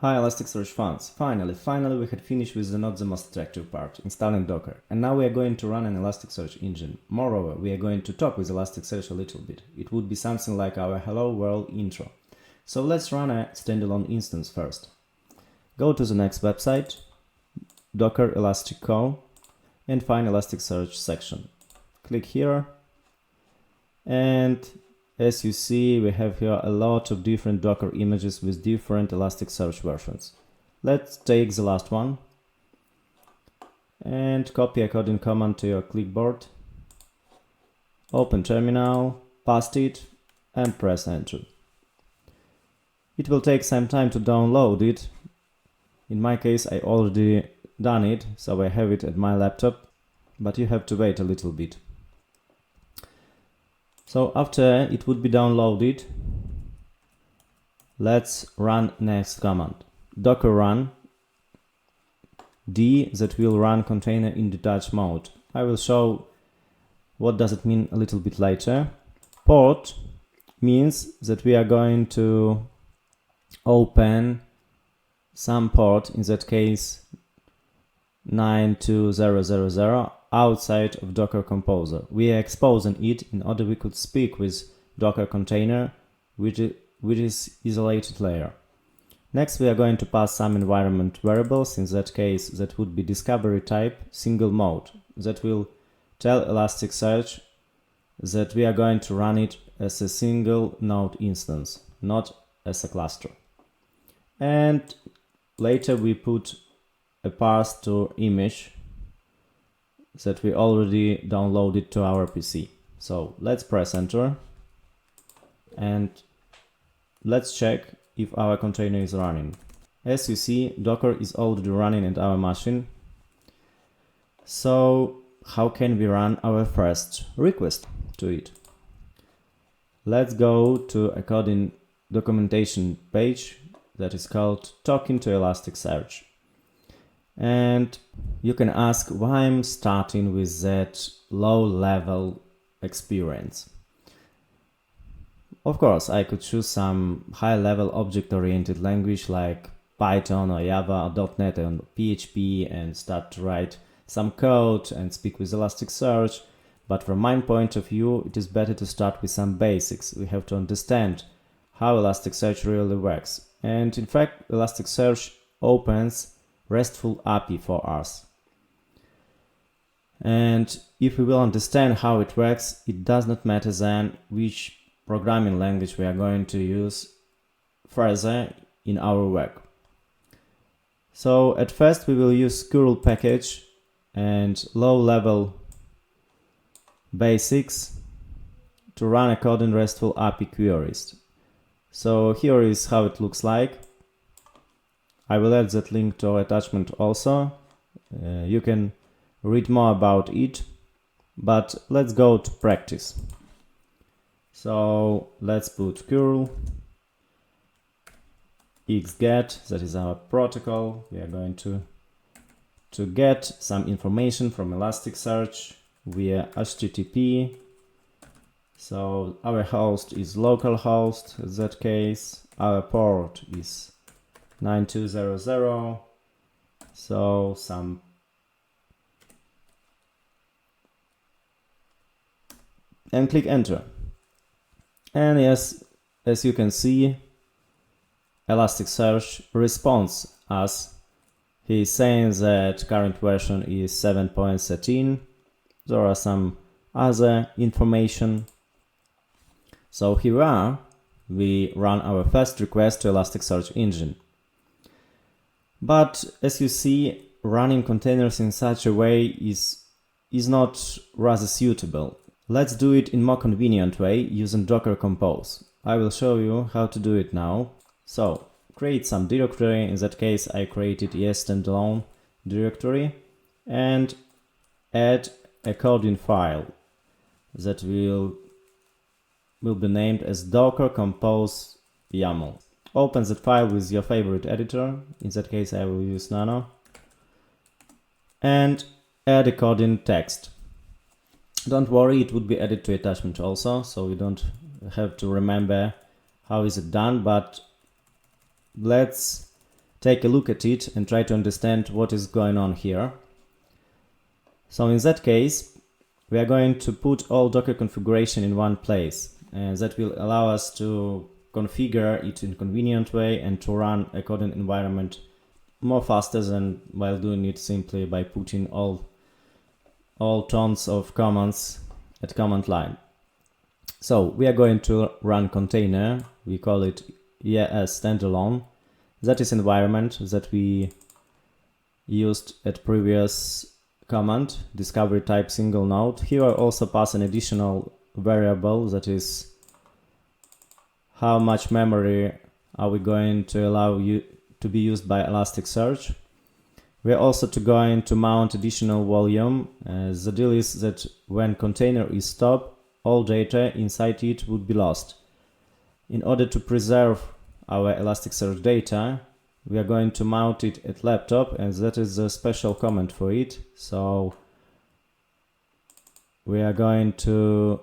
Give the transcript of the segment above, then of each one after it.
Hi Elasticsearch fans! Finally we had finished with the not the most attractive part, installing Docker. And now we are going to run an Elasticsearch engine. Moreover, we are going to talk with Elasticsearch a little bit. It would be something like our Hello World intro. So let's run a standalone instance first. Go to the next website, Docker Elastic Co, and find Elasticsearch section. Click here, and as you see, we have here a lot of different Docker images with different Elasticsearch versions. Let's take the last one and copy a coding command to your clipboard. Open terminal, paste it, and press enter. It will take some time to download it. In my case, I already done it, so I have it at my laptop, but you have to wait a little bit. So after it would be downloaded, let's run next command. Docker run D that will run container in detached mode. I will show what does it mean a little bit later. Port means that we are going to open some port, in that case 92000, outside of Docker Composer. We are exposing it in order we could speak with Docker container, which is isolated layer. Next, we are going to pass some environment variables. In that case, that would be discovery type single mode. That will tell Elasticsearch that we are going to run it as a single node instance, not as a cluster. And later we put a path to image that we already downloaded to our PC. So let's press enter and let's check if our container is running. As you see, Docker is already running at our machine. So how can we run our first request to it? Let's go to a coding documentation page that is called Talking to Elasticsearch. And you can ask why I'm starting with that low-level experience. Of course, I could choose some high-level object-oriented language like Python or Java or .NET and PHP and start to write some code and speak with Elasticsearch. But from my point of view, it is better to start with some basics. We have to understand how Elasticsearch really works. And in fact, Elasticsearch opens RESTful API for us. And if we will understand how it works, it does not matter then which programming language we are going to use further in our work. So at first we will use curl package and low-level basics to run a code in RESTful API queries. So here is how it looks like. I will add that link to our attachment also. You can read more about it, but let's go to practice. So let's put curl xget, that is our protocol. We are going to get some information from Elasticsearch via HTTP. So our host is localhost, in that case. Our port is 9200, so some and click enter. And yes, as you can see, Elasticsearch responds us. He is saying that current version is 7.13. There are some other information. So here we run our first request to Elasticsearch engine. But as you see, running containers in such a way is not rather suitable. Let's do it in more convenient way using Docker Compose. I will show you how to do it now. So create some directory. In that case, I created a standalone directory and add a coding file that will be named as Docker Compose YAML. Open that file with your favorite editor. In that case, I will use Nano. And add a coding text. Don't worry, it would be added to attachment also, so we don't have to remember how is it done, but let's take a look at it and try to understand what is going on here. So in that case, we are going to put all Docker configuration in one place, and that will allow us to configure it in a convenient way and to run a coding environment more faster than while doing it simply by putting all tons of commands at command line. So we are going to run container. We call it ES standalone. That is environment that we used at previous command, discovery type single node. Here I also pass an additional variable, that is how much memory are we going to allow you to be used by Elasticsearch. We are also going to mount additional volume. The deal is that when container is stopped, all data inside it would be lost. In order to preserve our Elasticsearch data, we are going to mount it at laptop, and that is a special command for it. So we are going to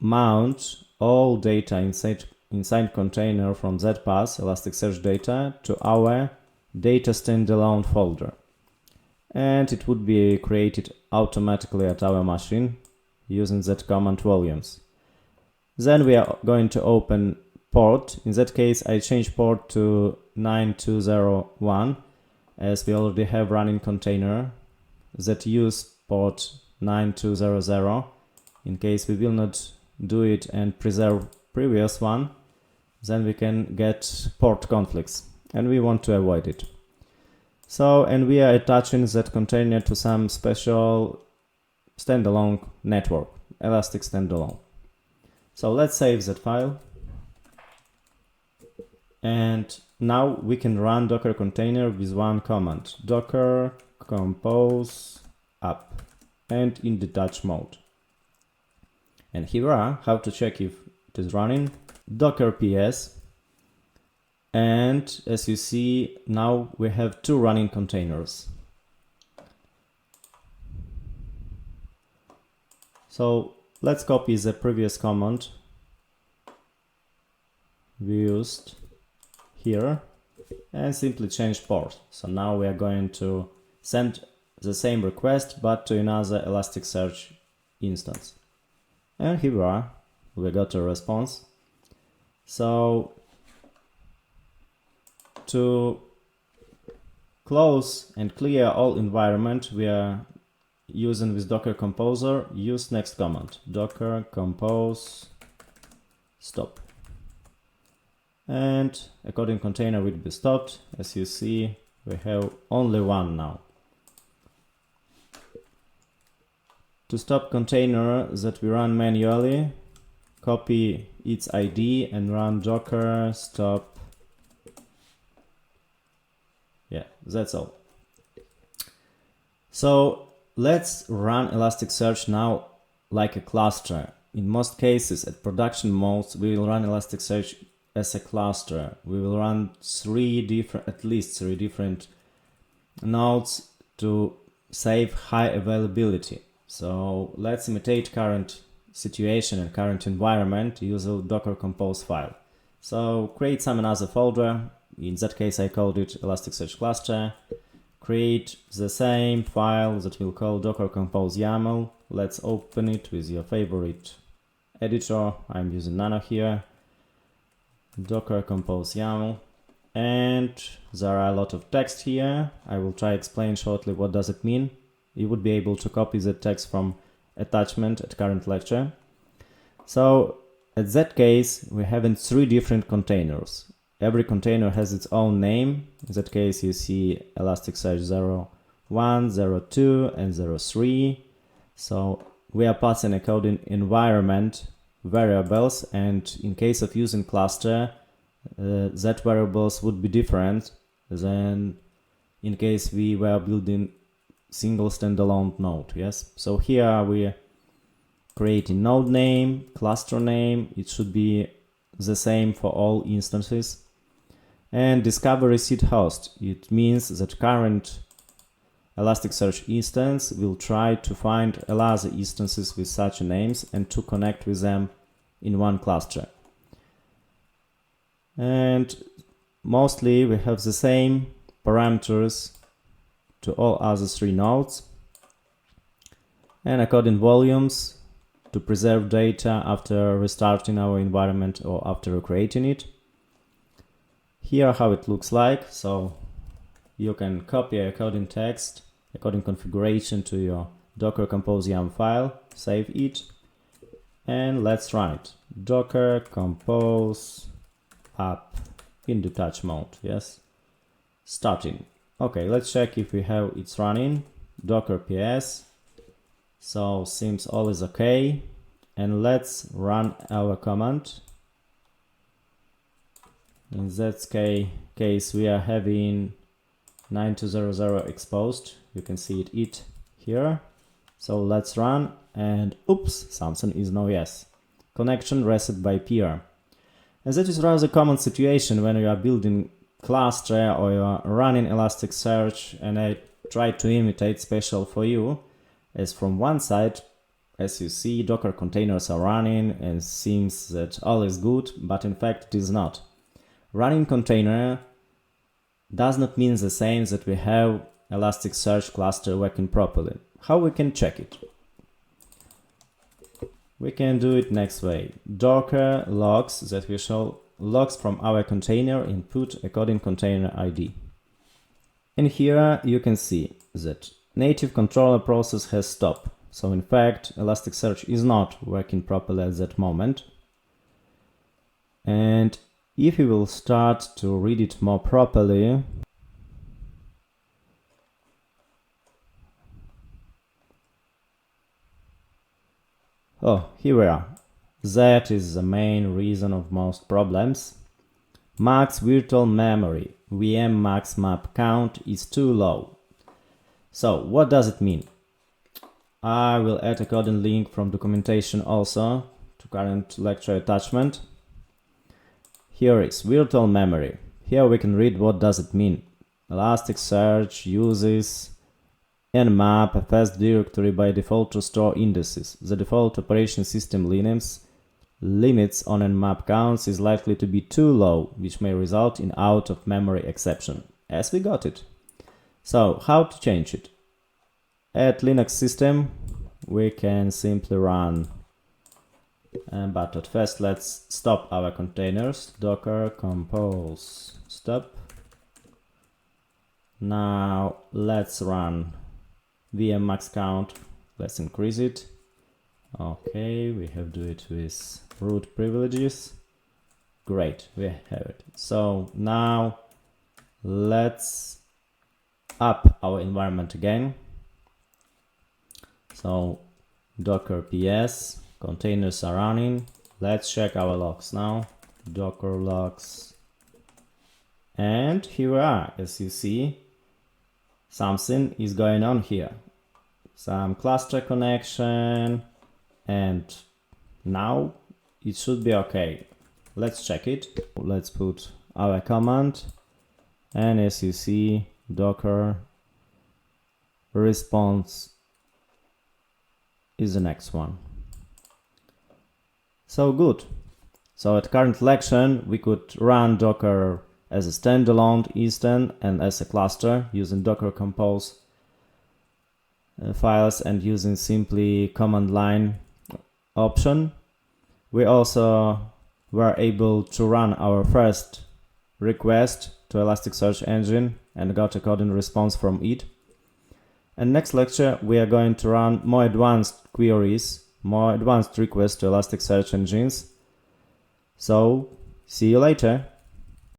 mount all data inside container from that path, Elasticsearch data, to our data standalone folder, and it would be created automatically at our machine using that command volumes. Then we are going to open port. In that case I change port to 9201, as we already have running container that use port 9200. In case we will not do it and preserve previous one, then we can get port conflicts, and we want to avoid it. So, and we are attaching that container to some special standalone network, Elastic standalone. So let's save that file. And now we can run Docker container with one command, docker compose up, and in detach mode. And here are how to check if it is running. Docker ps, and as you see now we have two running containers. So let's copy the previous command we used here and simply change port. So now we are going to send the same request but to another Elasticsearch instance. And here we got a response. So to close and clear all environment we are using with Docker Composer, use next command, docker compose stop. And a coding container will be stopped. As you see, we have only one now. To stop container that we run manually, copy its ID and run docker stop. Yeah, that's all. So let's run Elasticsearch now like a cluster. In most cases at production modes we will run Elasticsearch as a cluster. We will run at least three different nodes to save high availability. So let's imitate current situation and current environment, use a docker compose file. So create some another folder. In that case I called it Elasticsearch cluster. Create the same file that we'll call docker compose YAML. Let's open it with your favorite editor. I'm using Nano here. Docker compose YAML, and there are a lot of text here. I will try explain shortly what does it mean. You would be able to copy the text from attachment at current lecture. So at that case we have in three different containers. Every container has its own name. In that case you see Elasticsearch 01, 02 and 03. So we are passing a coding environment variables, and in case of using cluster that variables would be different than in case we were building single standalone node. Yes, so here we creating node name, cluster name, it should be the same for all instances, and discovery seed host, it means that current Elasticsearch instance will try to find other instances with such names and to connect with them in one cluster. And mostly we have the same parameters to all other 3 nodes, and according volumes to preserve data after restarting our environment or after recreating it. Here how it looks like. So you can copy a coding text, a coding configuration to your Docker Compose YAM file, save it, and let's run it. Docker Compose app in detach mode, yes. Starting. Okay, let's check if we have it's running. Docker PS. So seems all is okay. And let's run our command. In that case we are having 9200 exposed. You can see it here. So let's run, and oops, something is no yes. Connection reset by peer. And that is rather common situation when you are building cluster or you are running Elasticsearch, and I try to imitate special for you, as from one side, as you see, Docker containers are running and seems that all is good, but in fact it is not. Running container does not mean the same that we have Elasticsearch cluster working properly. How we can check it? We can do it next way. Docker logs that we show logs from our container input according container ID. And here you can see that native controller process has stopped. So in fact, Elasticsearch is not working properly at that moment. And if you will start to read it more properly, oh, here we are. That is the main reason of most problems. Max virtual memory, VM max map count is too low. So what does it mean? I will add a coding link from documentation also to current lecture attachment. Here is virtual memory. Here we can read what does it mean. Elasticsearch uses nmap, a fast directory by default to store indices. The default operation system limits on nmap counts is likely to be too low, which may result in out of memory exception, as we got it. So how to change it? At Linux system we can simply run, but at first let's stop our containers. Docker compose stop. Now let's run VM max count. Let's increase it. Okay, we have to do it with root privileges. Great, we have it. So now let's up our environment again. So Docker PS, containers are running. Let's check our logs now. Docker logs. And here we are. As you see, something is going on here. Some cluster connection, and now it should be okay. Let's check it. Let's put our command, and as you see, Docker response is the next one. So good. So at current lecture we could run Docker as a standalone instance and as a cluster using Docker Compose files and using simply command line option. We also were able to run our first request to Elasticsearch engine and got a coding response from it. And next lecture we are going to run more advanced queries, more advanced requests to Elasticsearch engines. So see you later.